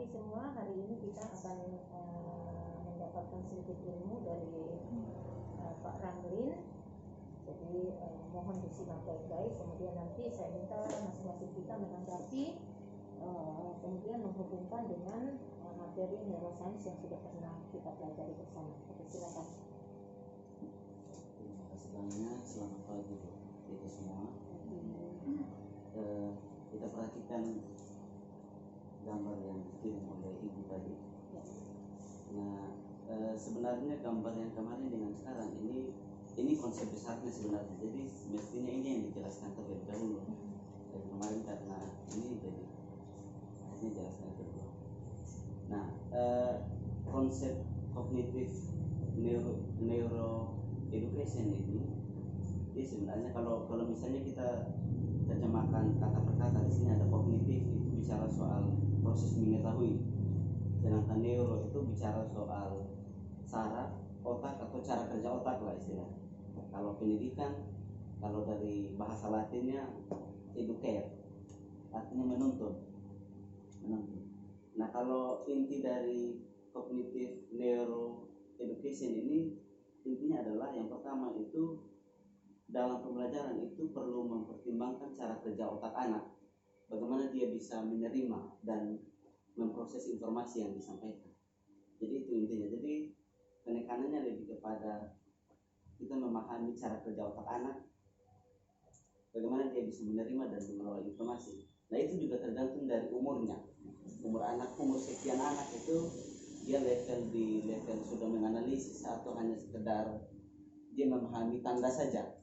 pagi semua. Hari ini kita akan mendapatkan sedikit ilmu dari Pak Ramlin. Jadi mohon disimak baik-baik. Kemudian nanti saya minta masing-masing kita menanggapi, kemudian menghubungkan dengan materi neuroscience yang sudah pernah kita pelajari bersama. Oke, silakan. Terima kasih banyak. Selamat pagi kita semua. Kita perhatikan gambar yang dikirim oleh Ibu tadi. Nah, sebenarnya gambar yang kemarin dengan sekarang ini konsep besarnya sebenarnya. Jadi mestinya ini yang dijelaskan terlebih dahulu. Dari kemarin karena ini jadi akhirnya jelaskan kedua. Nah, konsep kognitif neuro education ini sebenarnya kalau misalnya kita terjemahkan kata per kata, di sini ada kognitif itu bicara soal proses mengetahui, sedangkan neuro itu bicara soal saraf otak atau cara kerja otak lah istilahnya. Kalau pendidikan, kalau dari bahasa Latinnya educare, artinya menuntun. Nah, kalau inti dari kognitif neuro education ini intinya adalah yang pertama itu dalam pembelajaran itu perlu mempertimbangkan cara kerja otak anak, bagaimana dia bisa menerima dan memproses informasi yang disampaikan. Jadi itu intinya. Jadi penekanannya lebih kepada kita memahami cara kerja otak anak, bagaimana dia bisa menerima dan mengelola informasi. Nah, itu juga tergantung dari umurnya. Umur sekian anak itu dia level sudah menganalisis atau hanya sekedar dia memahami tanda saja.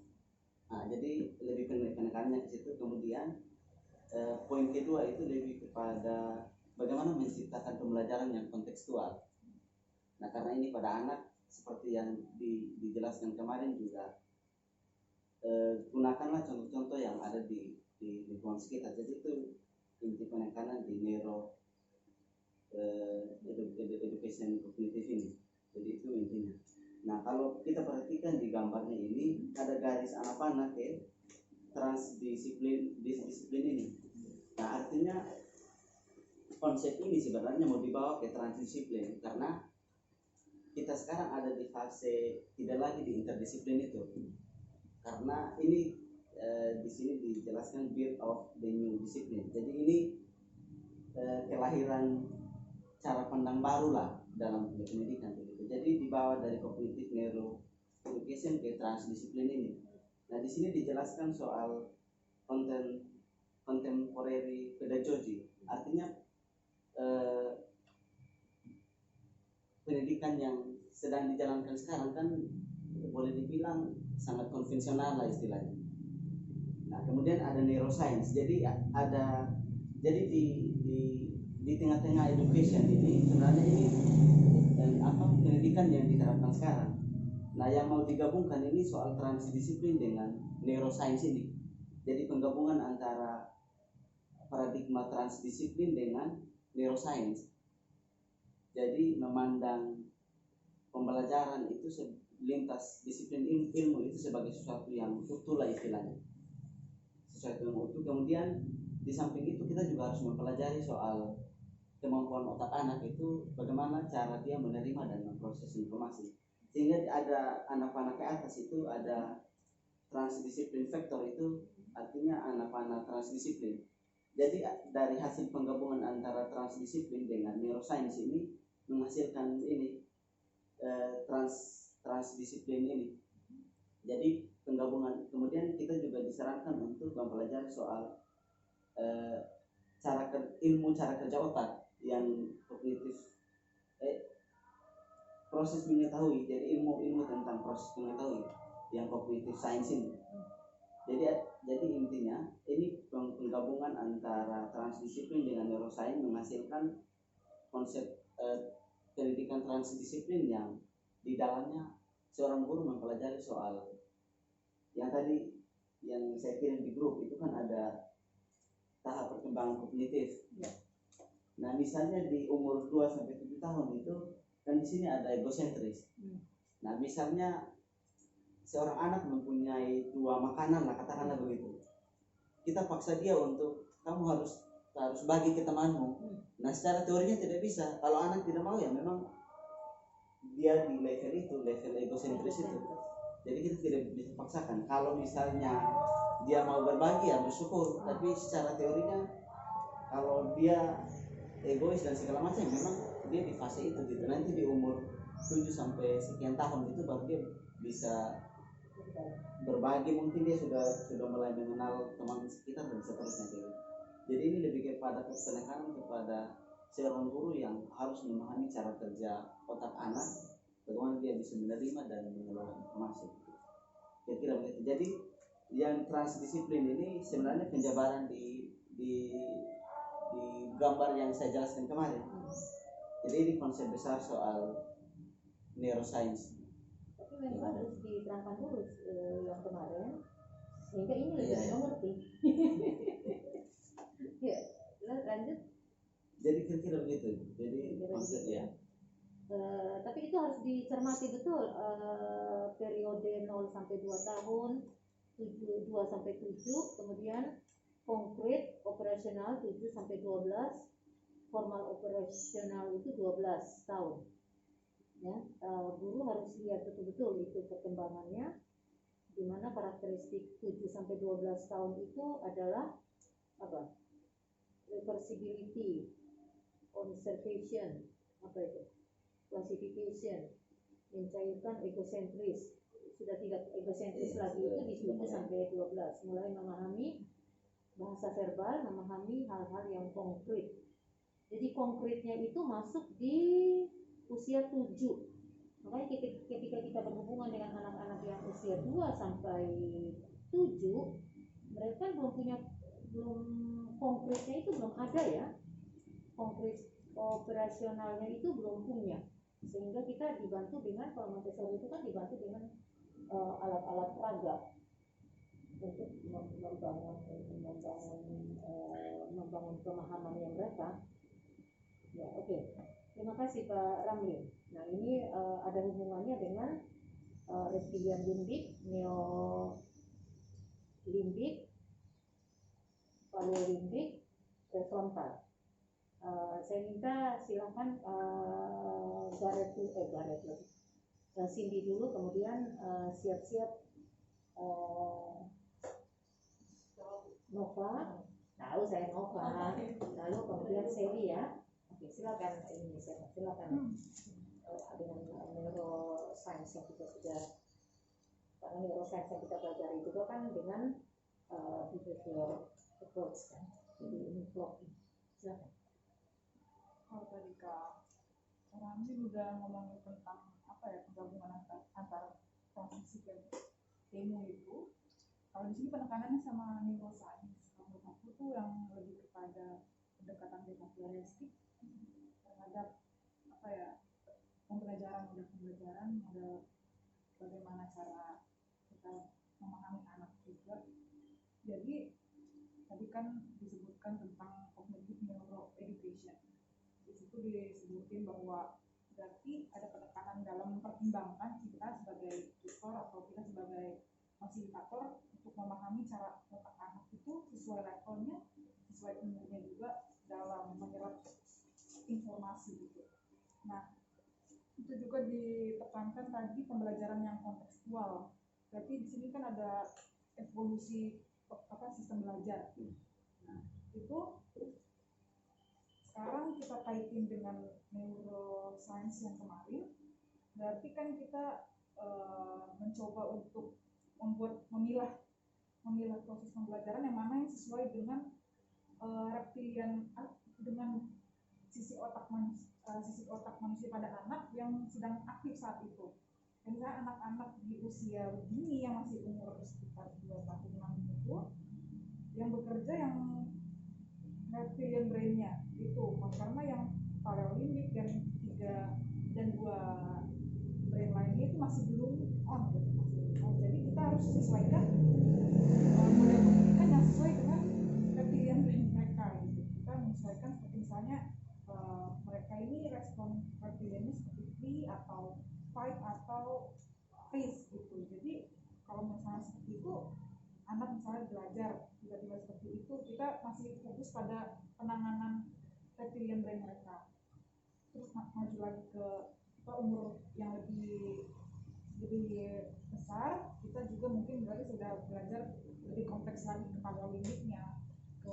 Nah, jadi lebih penekanannya ke situ. Kemudian poin kedua itu lebih kepada bagaimana menciptakan pembelajaran yang kontekstual. Nah, karena ini pada anak seperti yang dijelaskan kemarin juga, gunakanlah contoh-contoh yang ada di lingkungan sekitar. Jadi itu inti penekanan di neuro education kognitif ini. Jadi itu intinya. Nah, kalau kita perhatikan di gambarnya ini ada garis anak panah ya, disiplin ini. Nah, artinya konsep ini sebenarnya mau dibawa ke transdisiplin karena kita sekarang ada di fase tidak lagi di interdisiplin itu. Karena ini di sini dijelaskan birth of the new discipline. Jadi ini kelahiran cara pandang baru lah dalam pendidikan begitu. Jadi dibawa dari kognitif neuro education ke transdisiplin ini. Nah, di sini dijelaskan soal contemporary pedagogy. Artinya pendidikan yang sedang dijalankan sekarang kan boleh dibilang sangat konvensional lah istilahnya. Nah, kemudian ada neuroscience. Jadi di tengah-tengah education ini sebenarnya ini pendidikan yang diterapkan sekarang. Nah, yang mau digabungkan ini soal transdisiplin dengan neuroscience ini. Jadi penggabungan antara paradigma transdisiplin dengan neuroscience. Jadi memandang pembelajaran itu lintas disiplin ilmu itu sebagai sesuatu yang utuh lah istilahnya. Sesuatu yang utuh. Kemudian di samping itu kita juga harus mempelajari soal kemampuan otak anak itu bagaimana cara dia menerima dan memproses informasi. Sehingga ada anak panah ke atas itu ada transdisiplin factor, itu artinya anak panah transdisiplin. Jadi dari hasil penggabungan antara transdisiplin dengan neuroscience ini menghasilkan ini transdisiplin ini. Jadi penggabungan, kemudian kita juga disarankan untuk mempelajari soal ilmu cara kerja otak yang kognitif, proses mengetahui. Jadi ilmu tentang proses mengetahui yang kognitif science ini. Jadi intinya ini penggabungan antara transdisiplin dengan neuroscience menghasilkan konsep pendidikan transdisiplin yang di dalamnya seorang guru mempelajari soal yang tadi yang saya kirim di grup itu kan ada tahap perkembangan kognitif. Nah, misalnya di umur 2 sampai 7 tahun itu kan di sini ada egosentris. Nah, misalnya seorang anak mempunyai 2 makanan lah, katakanlah begitu. Kita paksa dia untuk kamu harus harus bagi ke temanmu. Nah secara teorinya tidak bisa. Kalau anak tidak mau ya memang dia di level itu, level egosentris itu. Jadi kita tidak bisa paksakan. Kalau misalnya dia mau berbagi ya bersyukur, tapi secara teorinya kalau dia egois dan segala macam memang dia di fase itu gitu. Nanti di umur 7 sampai sekian tahun itu baru dia bisa berbagi, mungkin dia sudah mulai mengenal teman sekitar dan seterusnya gitu. Jadi ini lebih kepada penekanan kepada seorang guru yang harus memahami cara kerja otak anak, bagaimana dia bisa menerima dan mengelola informasi. Kira-kira begitu. Jadi yang transdisiplin ini sebenarnya penjabaran di gambar yang saya jelaskan kemarin. Jadi ini konsep besar soal neuroscience. Tapi memang harus diterangkan dulu yang kemarin sehingga ini lebih mengerti. Ya, lanjut. Jadi kira-kira begitu. Jadi konsepnya. Tapi itu harus dicermati betul, periode 0 sampai 2 tahun, 2 sampai 7, kemudian konkret operasional 7 sampai 12, formal operasional itu 12 tahun. Ya, guru harus lihat betul-betul itu perkembangannya, di mana karakteristik 7 sampai 12 tahun itu adalah apa? Reversibility, conservation, apa itu? Classification, mencairkan egosentris, sudah tidak egosentris lagi, itu di 7 sampai 12, mulai memahami bahasa verbal, memahami hal-hal yang konkret. Jadi konkretnya itu masuk di usia 7. Makanya ketika kita berhubungan dengan anak-anak yang usia 2 sampai 7, mereka belum konkretnya itu belum ada ya, konkret operasionalnya itu belum punya, sehingga kita dibantu dengan, kalau Montessori itu kan dibantu dengan alat-alat peraga untuk membangun pemahamannya mereka. Ya, oke. Terima kasih Pak Ramli. Nah ini ada hubungannya dengan reptilian limbik, neolimbik, paleolimbik, prefrontal. Saya minta silakan Cindy dulu, kemudian siap-siap Nova. Tahu saya Nova. Lalu kemudian Seri ya. Oke, silakan ini silakan. Dengan neuroscience yang kita sudah, karena neuroscience yang kita pelajari juga kan dengan behavior approach kan. Jadi ini blocking. Silakan. Kalau tadi Kak Ramli udah ngomongin tentang apa ya, penggabungan antara transisi dan demo itu, kalau di sini penekanannya sama neuroscience. Kalau menurut aku tuh yang lebih kepada pendekatan behavioralistik terhadap apa ya, pembelajaran ada bagaimana cara kita memahami anak juga. Jadi tadi kan disebutkan tentang cognitive neuroeducation. Di situ disebutin bahwa berarti ada penekanan dalam mempertimbangkan kita sebagai tutor atau kita sebagai fasilitator untuk memahami cara otak anak itu sesuai levelnya, sesuai umurnya juga dalam menyerap informasi gitu. Nah, itu juga ditekankan tadi pembelajaran yang kontekstual. Berarti di sini kan ada evolusi sistem belajar. Nah, itu sekarang kita kaitin dengan neuroscience yang kemarin, berarti kan kita mencoba untuk memilah proses pembelajaran yang mana yang sesuai dengan reptilian, dengan sisi otak manusia pada anak yang sedang aktif saat itu. Dan misalnya anak-anak di usia dini yang masih umur sekitar 2 tahun itu, yang bekerja yang reptilian brain-nya itu, karena yang paleolimbik dan 2 brain lainnya itu masih belum on gitu. Jadi kita harus sesuaikan model pendidikan yang sesuai dengan reptilian brain mereka gitu. Kita menyesuaikan seperti misalnya mereka ini respon reptiliannya seperti flee atau fight atau freeze gitu. Jadi kalau misalnya seperti itu, anak misalnya belajar tiba-tiba seperti itu, kita masih fokus pada penanganan reptilian brain mereka. Terus maju lagi ke umur yang lebih besar, kita juga mungkin berarti sudah belajar lebih kompleks lagi kepada limbiknya, ke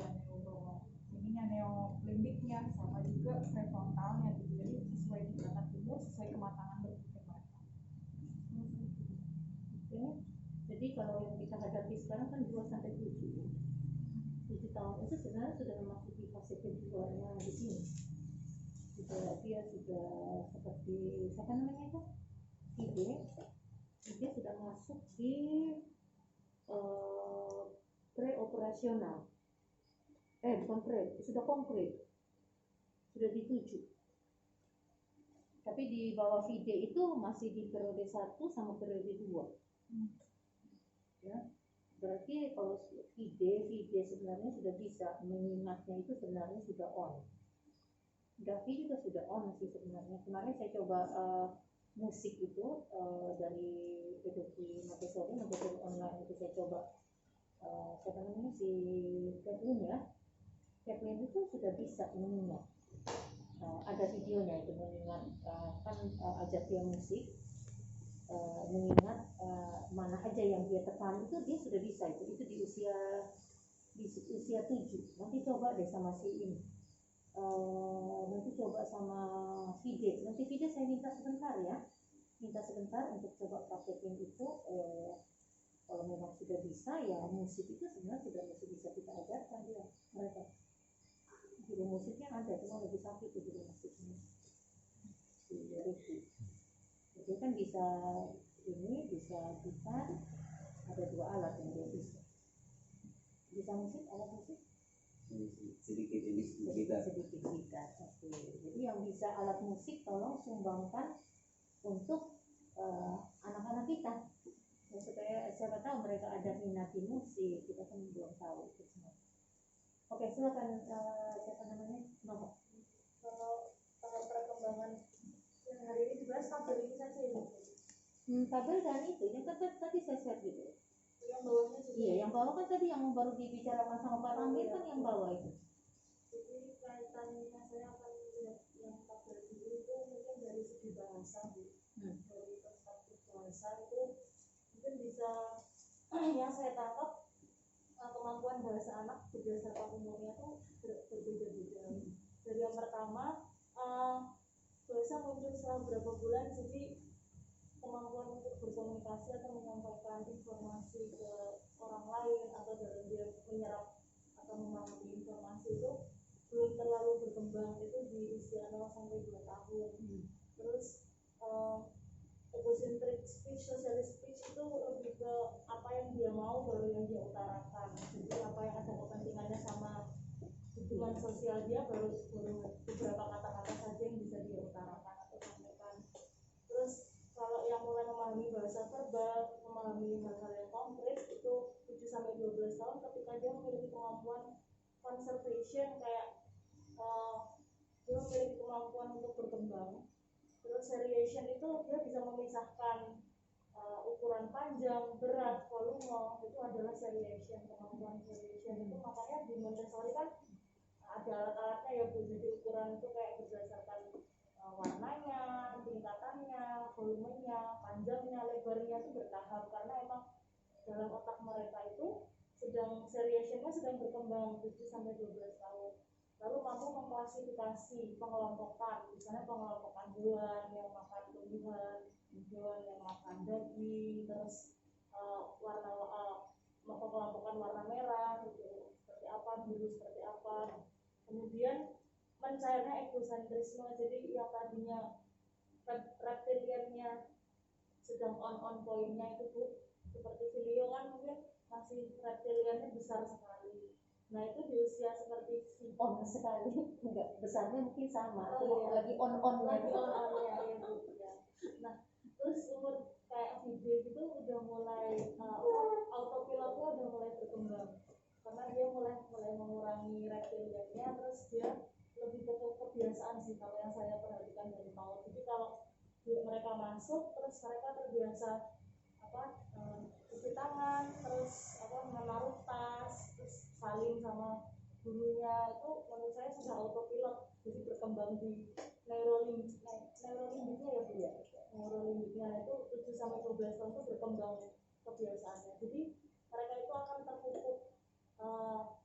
neolimbiknya, sama juga prefrontalnya gitu. Jadi sesuai tingkatan umur, sesuai kematangan berpikir mereka. Ya. Jadi kalau yang kita hadapi sekarang kan 2 sampai 7 tahun itu sebenarnya sudah memasuki fase keduanya di sini. Dia sudah seperti siapa namanya itu? Dia sudah masuk di pre-operasional. Bukan pre, sudah konkret. Sudah di 7. Tapi di bawah VD itu masih di periode 1 sama periode 2. Ya. Berarti kalau VD sebenarnya sudah bisa mengingatnya, itu sebenarnya sudah on. Davi juga sudah on sih sebenarnya. Kemarin saya coba musik itu dari P20 Montessori online itu saya coba siapa namanya si Kathleen ya. Kathleen itu sudah bisa mengingat. Ada videonya itu mengingat kan ajak dia musik mengingat mana aja yang dia tekan itu dia sudah bisa itu di usia 7. Nanti coba deh sama si ini. Nanti coba sama Fide. Nanti Fide saya minta sebentar untuk coba praktekin itu. Kalau memang sudah bisa ya musik itu sebenarnya sudah bisa kita ajarkan dia mereka. Guru musiknya ada, cuma lebih sakit itu guru musiknya. Jadi kan bisa gitar, ada 2 alat yang dia bisa. Bisa musik, alat musik. Sedikit gitar. Oke. Jadi yang bisa alat musik tolong sumbangkan untuk anak-anak kita. Ya, supaya siapa tahu mereka ada minat di musik, kita kan belum tahu itu semua. Oke, silakan siapa namanya? Mama. Kalau perkembangan yang hari ini dibahas kabel ini saja ya. Kabel dan itu yang tadi saya share gitu. Yang bawahnya juga. Iya, yang bawah kan tadi yang baru dibicarakan sama Pak Ramil kan yang bawah itu. Jadi kaitannya saya akan lihat yang kabel dulu itu mungkin dari segi bahasa Bu. Dari perspektif bahasa itu mungkin bisa yang saya tangkap kemampuan bahasa anak berdasarkan umurnya tuh berbeda-beda. Dari yang pertama bahasa muncul setelah beberapa bulan, jadi kemampuan untuk berkomunikasi atau menyampaikan informasi ke orang lain atau dalam dia menyerap atau memahami informasi itu belum terlalu berkembang, itu di usia 0 sampai 2 tahun. Terus egocentric speech, socialist speech itu lebih ke apa yang dia mau baru yang dia utarakan. Jadi apa yang ada kepentingannya sama hubungan sosial dia baru beberapa kata-kata saja yang bisa dia utarakan atau sampaikan. Terus kalau yang mulai memahami bahasa verbal, memahami hal-hal yang konkret itu 7 sampai 12 tahun ketika dia memiliki kemampuan conservation, kayak dia memiliki kemampuan untuk berkembang. Terus seriation itu dia bisa memisahkan ukuran panjang, berat, volume, itu adalah seriation, kemampuan seriation itu. Makanya di Montessori kan ada alat-alatnya ya Bu, jadi ukuran itu kayak berdasarkan warnanya, tingkatannya, volumenya, panjangnya, lebarnya itu bertahap, karena emang dalam otak mereka itu seriationnya sedang berkembang 7 sampai 12 tahun. Lalu mampu mengklasifikasi, pengelompokan, misalnya pengelompokan hewan yang makan tumbuhan, hewan yang makan daging, terus pengelompokan warna merah gitu, seperti apa, biru seperti apa. Kemudian mencairnya egosentrisme, jadi yang tadinya reptiliannya sedang on pointnya itu Bu, seperti Filio kan mungkin masih reptiliannya besar sekali. Nah itu di usia seperti On sekali, enggak besarnya mungkin sama, iya. lagi on-onnya ya. Nah terus umur kayak video gitu udah mulai autopilotnya udah mulai berkembang, karena dia mulai mengurangi reptiliannya, terus dia lebih ke kebiasaan sih kalau yang saya perhatikan dari PAUD. Jadi kalau mereka masuk terus mereka terbiasa cuci tangan, terus menaruh tas, terus saling sama gurunya itu menurut saya sudah autopilot, jadi berkembang di neurolimbiknya ya Bu ya. Neurolimbiknya itu 7 sampai 12 tahun itu berkembang kebiasaannya. Jadi mereka itu akan terpupuk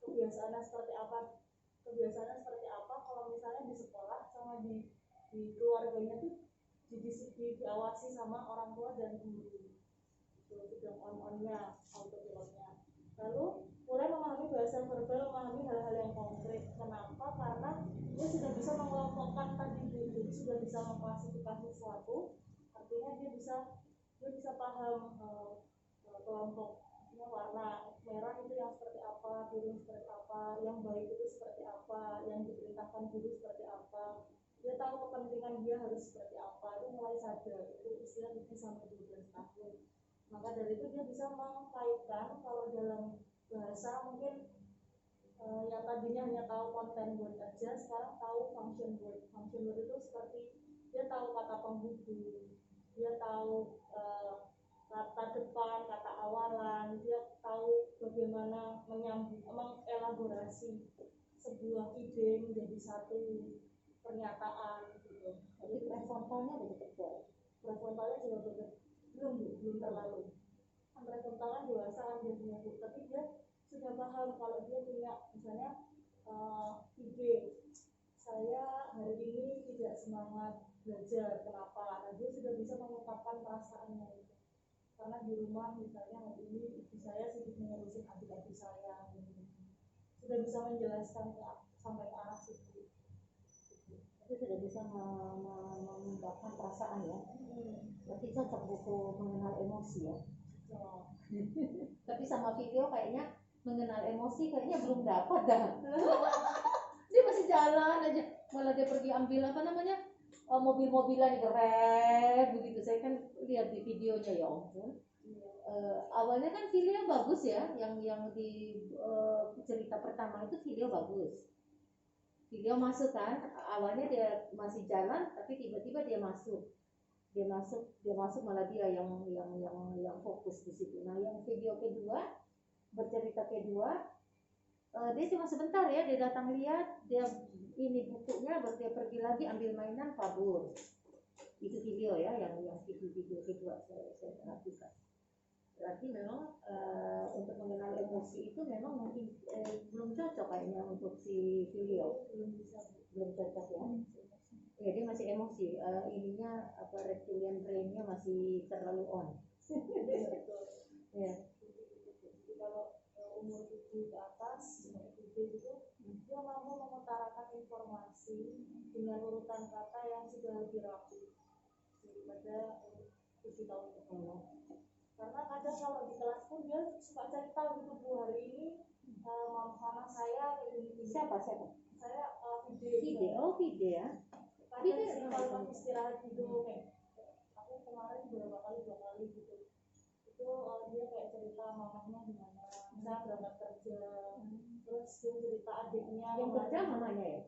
kebiasaannya seperti apa kalau misalnya di sekolah sama di keluarganya tuh diawasi sama orang tua dan guru. Itu sudah on-onnya autopilotnya. Lalu mulai memahami bahasa verbal, memahami hal-hal yang konkret. Kenapa? Karena dia sudah bisa mengelompokkan tadi, jadi sudah bisa mengklasifikasi sesuatu. Artinya dia bisa paham kelompok, warna merah itu yang seperti apa, biru seperti apa, yang baik itu seperti apa, yang diperintahkan guru seperti apa. Dia tahu kepentingan dia harus seperti apa, itu mulai sadar. Itu usia 7 sampai 12 tahun. Maka dari itu dia bisa mengkaitkan, kalau dalam bahasa mungkin yang tadinya hanya tahu content word aja, sekarang tahu function word. Function word itu seperti dia tahu kata penghubung, dia tahu kata depan, kata awalan, dia tahu bagaimana mengelaborasi sebuah ide menjadi satu pernyataan gitu. Jadi prefrontalnya udah bekerja. Prefrontalnya juga belum terlalu. Prefrontalnya dewasa kan dia punya, tapi dia sudah paham kalau dia punya misalnya ide, saya hari ini tidak semangat belajar, kenapa? Nah, dia sudah bisa mengungkapkan perasaannya itu. Karena di rumah misalnya hari ini ibu saya sibuk mengurusin adik-adik saya, sudah bisa menjelaskan sampai ke anak itu. Itu sudah bisa mengungkapkan perasaan ya. Berarti cocok buku mengenal emosi ya. Tapi sama video kayaknya mengenal emosi kayaknya belum dapat dah. Dia masih jalan aja, malah dia pergi ambil apa namanya mobil-mobilan digeret begitu. Saya kan lihat di videonya, ya ampun. Awalnya kan video bagus ya, yang di cerita pertama itu video bagus. Video masuk kan, awalnya dia masih jalan, tapi tiba-tiba dia masuk malah dia yang fokus di situ. Nah, yang video kedua, bercerita kedua, dia cuma sebentar ya, dia datang lihat, dia ini bukunya, baru dia pergi lagi ambil mainan, kabur. Itu video ya, yang video kedua saya perhatikan. Berarti memang untuk mengenal emosi itu memang mungkin belum cocok kayaknya untuk si video, belum cocok ya. Ya, dia masih emosi, ininya apa, reptilian brainnya masih terlalu on. Ya. Jadi kalau umur 7 ke atas, itu dia mampu mengutarakan informasi dengan urutan kata yang sudah lebih rapi daripada 7 tahun ke bawah. Karena kadang kalau di kelas pun dia suka cerita gitu, Bu, hari ini mama saya kayak gini. Siapa? Saya Vide ya. Kadang sih kalau istirahat gitu, kayak aku kemarin 2 kali gitu. Itu dia kayak cerita mamanya gimana, saya berangkat kerja, terus dia cerita adiknya Yang kerja mamanya ya.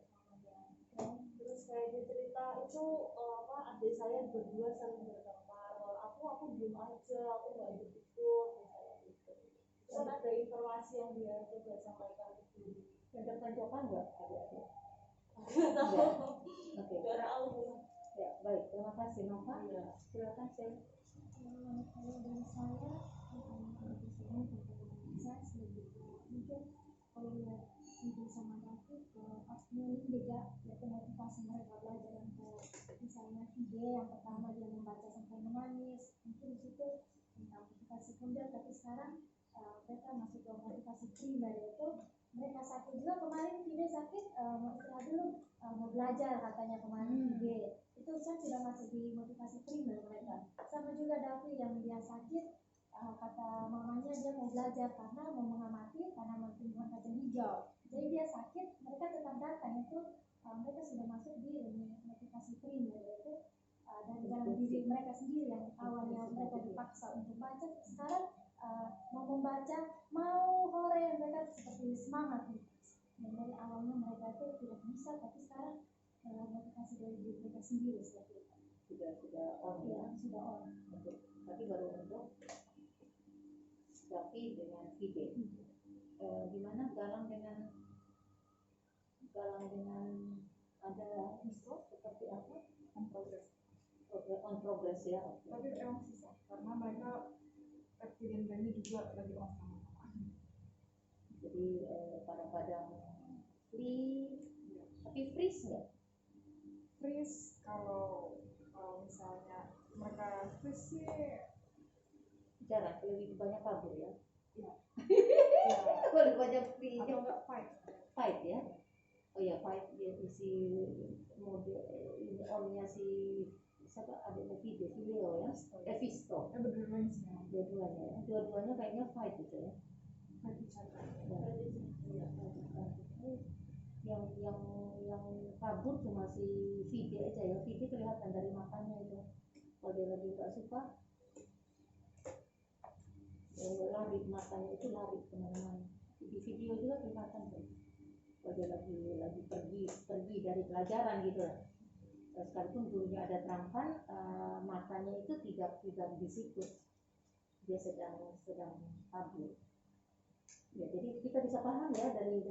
Terus kayak dia cerita itu adik saya berdua saling bertengkar, aku diem aja, aku nggak ikut misalnya gitu. Kan ada informasi yang dia coba sampaikan itu. Yang tertanjakan nggak adik-adik? Oke. Tahu. Ya, baik, terima kasih Nova. Iya. Silakan saya. Kalau dari saya mungkin kalau lihat ibu sama David pastinya ini beda, yaitu motivasi mereka belajar yang misalnya video yang pertama dia membaca sampai menangis, mungkin di situ tentang motivasi sekunder, tapi sekarang mereka masuk ke motivasi primer, yaitu mereka sakit juga. Kemarin video sakit mau istirahat dulu, mau belajar katanya kemarin video itu kan sudah masuk di motivasi primer mereka. Sama juga Davi yang dia sakit, kata mamanya dia mau belajar karena mau mengamati tanaman tumbuhan kacang hijau. Jadi dia sakit, mereka tetap datang, itu mereka sudah masuk di motivasi primer, yaitu dari dalam diri mereka sendiri yang awalnya mereka dipaksa untuk baca, sekarang mau membaca, mau hore, mereka seperti semangat gitu. Dan dari awalnya mereka itu tidak bisa, tapi sekarang motivasi dari diri mereka sendiri seperti itu. Sudah on ya. Sudah on. Oke. Tapi baru untuk Davi dengan Vide. Gimana Galang dengan galang dengan ada Misal seperti apa? on progress. On progress ya. Tapi emang susah karena mereka reptilian brainnya juga lagi on sama-sama. Jadi kadang-kadang free, tapi freeze nggak? Freeze kalau misalnya mereka freeze sih Jarang, lebih banyak kabur ya. ya Lebih banyak free atau enggak fight. fight ya. Oh ya fight dia si mode ini onnya si siapa adanya video ya. Visto. Berdua sih memang Dua-duanya kayaknya fight gitu ya. fight each other. Yang kabur cuma si Vide aja ya. Vide kelihatan dari matanya itu. Kalau dia lagi nggak suka, lari matanya itu lari kemana-mana. Di video juga kelihatan tuh. Kalau dia lagi pergi dari pelajaran gitu lah. Sekalipun gurunya ada terangkan, matanya itu tidak di situ. Dia sedang kabur. Ya, jadi kita bisa paham ya dari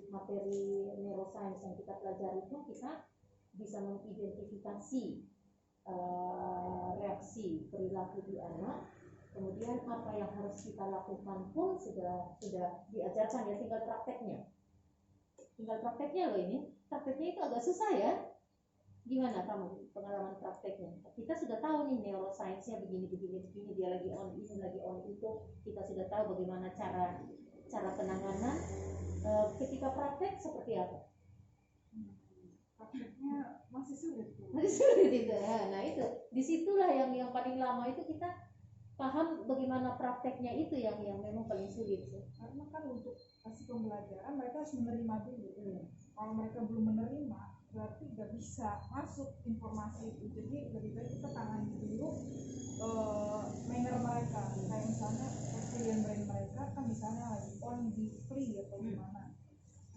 materi neuroscience yang kita pelajari itu kita bisa mengidentifikasi reaksi perilaku di anak, kemudian apa yang harus kita lakukan pun sudah diajarkan ya, tinggal prakteknya loh ini. Prakteknya itu agak susah ya. Gimana kamu pengalaman prakteknya? Kita sudah tahu nih neuroscience-nya begini, dia lagi on ini, lagi on itu. Kita sudah tahu bagaimana cara penanganan. Ketika praktek seperti apa? Prakteknya masih sulit tuh. Masih sulit itu ya. Nah itu, disitulah yang paling lama itu kita paham bagaimana prakteknya itu yang memang paling sulit sih. Karena kan untuk kasih pembelajaran mereka harus menerima dulu. Kalau mereka belum menerima berarti nggak bisa masuk informasi itu. Jadi lebih baik kita tangani dulu manner mereka. Kayak misalnya reptilian brain mereka kan misalnya lagi on di free atau gimana.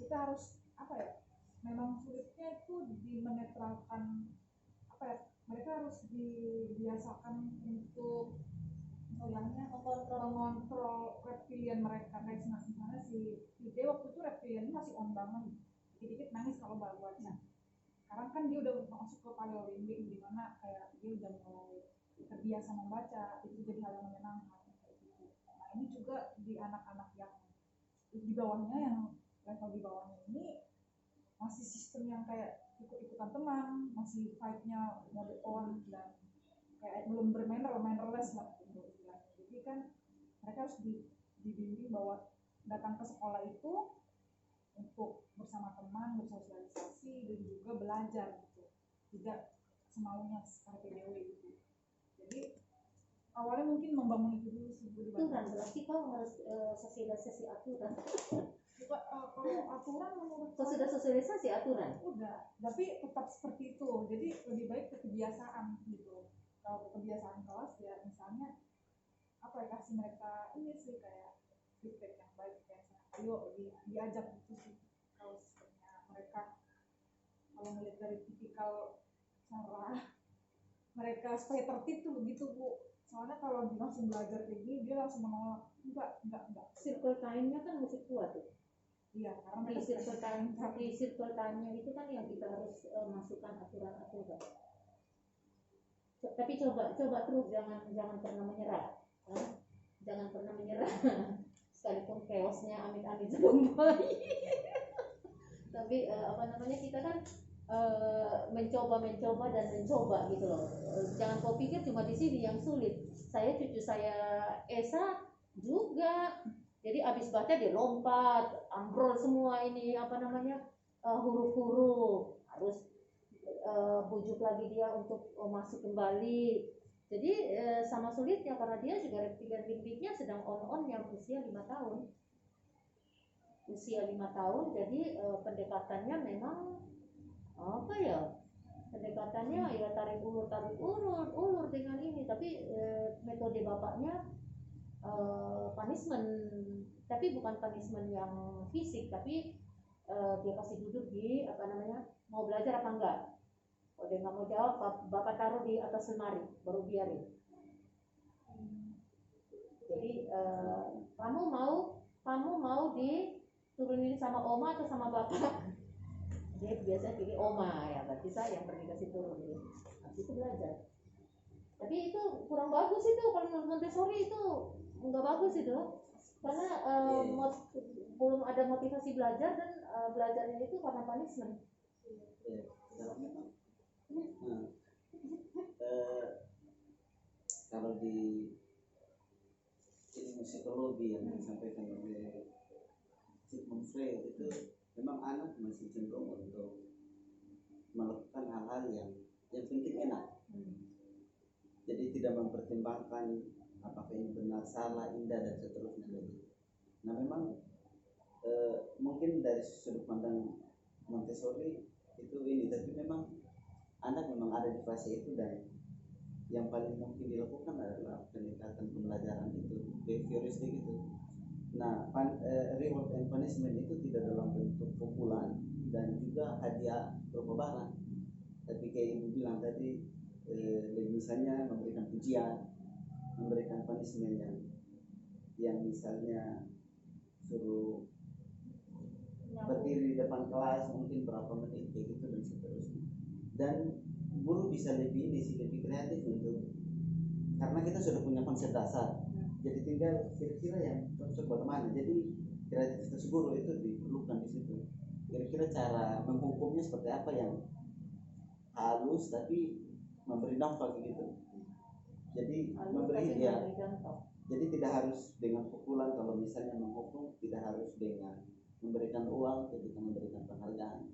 Kita harus apa ya? Memang sulitnya itu di menetralkan apa ya? Mereka harus dibiasakan untuk misalnya mengontrol reptilian mereka. Kayak misalnya si Ide waktu itu reptiliannya masih on banget, dikit-dikit nangis kalau baca. Sekarang kan dia udah masuk ke paleolimbik di mana kayak dia udah mulai terbiasa membaca, itu jadi hal yang menyenangkan kayak gitu. Nah ini juga di anak-anak yang di bawahnya, yang level di bawahnya ini masih sistem yang kayak ikut-ikutan teman, masih fight-nya mode on dan kayak belum mannerless lah gitu. Jadi kan mereka harus dibimbing bahwa datang ke sekolah itu untuk bersama teman, bersosialisasi dan juga belajar gitu, tidak semaunya seperti dewe gitu. Jadi awalnya mungkin membangun itu dulu sih. Aturan berarti kau harus sosialisasi aturan. Kalau aturan menurut Kau sudah sosialisasi aturan? udah, tapi tetap seperti itu. Jadi lebih baik ke kebiasaan gitu. Kalau kebiasaan kelas ya misalnya apa ya, kasih mereka ini sih kayak feedback yang baik, kayak ayo diajak gitu sih. Kalau sebenarnya mereka kalau melihat dari tipikal cara mereka supaya tertib tuh begitu Bu. Soalnya kalau langsung belajar kayak gini dia langsung menolak. Enggak. Circle time-nya kan mesti kuat tuh. Iya, karena Di mereka circle time-nya itu kan yang kita harus masukkan aturan-aturan. Tapi coba terus, jangan pernah menyerah. Jangan pernah menyerah. Sekalipun chaosnya amit-amit sebelum baik. Tapi kita kan mencoba gitu loh. Jangan kau pikir cuma di sini yang sulit. Cucu saya Esa juga. Jadi abis baca dia lompat, ambrol semua ini huruf-huruf. Harus bujuk lagi dia untuk masuk kembali. Jadi sama sulitnya karena dia juga reptilian limbiknya sedang on yang usia 5 tahun. Jadi pendekatannya memang pendekatannya ya tarik ulur dengan ini, tapi metode bapaknya punishment, tapi bukan punishment yang fisik, tapi dia kasih duduk di mau belajar apa enggak. Kalau dia nggak mau jawab, bapak taruh di atas lemari baru biarin. Jadi kamu mau diturunin sama oma atau sama bapak? dia biasa pilih oma ya, berarti saya yang pergi ke situ nih. Habis itu belajar. Tapi itu kurang bagus itu kalau menurut Montessori itu nggak bagus itu karena belum ada motivasi belajar dan belajarnya itu karena punishment. Ya, kalau memang kalau di ilmu psikologi yang disampaikan oleh Sigmund Freud itu memang anak masih cenderung untuk melakukan hal-hal yang penting enak. Jadi tidak mempertimbangkan apakah ini benar, salah, indah dan seterusnya. Nah memang mungkin dari sudut pandang Montessori itu ini, tapi memang anak memang ada di fase itu dan yang paling mungkin dilakukan adalah pendekatan pembelajaran itu behavioristik itu. Nah reward and punishment itu tidak dalam bentuk pukulan dan juga hadiah berupa barang, tapi kayak ibu bilang tadi misalnya memberikan pujian, memberikan punishment yang misalnya suruh berdiri di depan kelas mungkin berapa menit kayak gitu dan seterusnya. Dan guru bisa lebih kreatif untuk, karena kita sudah punya konsep dasar, jadi tinggal kira-kira yang cocok bagaimana. Jadi kreativitas guru itu diperlukan di situ. Kira-kira cara menghukumnya seperti apa yang halus tapi memberi dampak gitu. Jadi memberi dia. Jadi tidak harus dengan pukulan kalau misalnya menghukum, tidak harus dengan memberikan uang ketika memberikan penghargaan.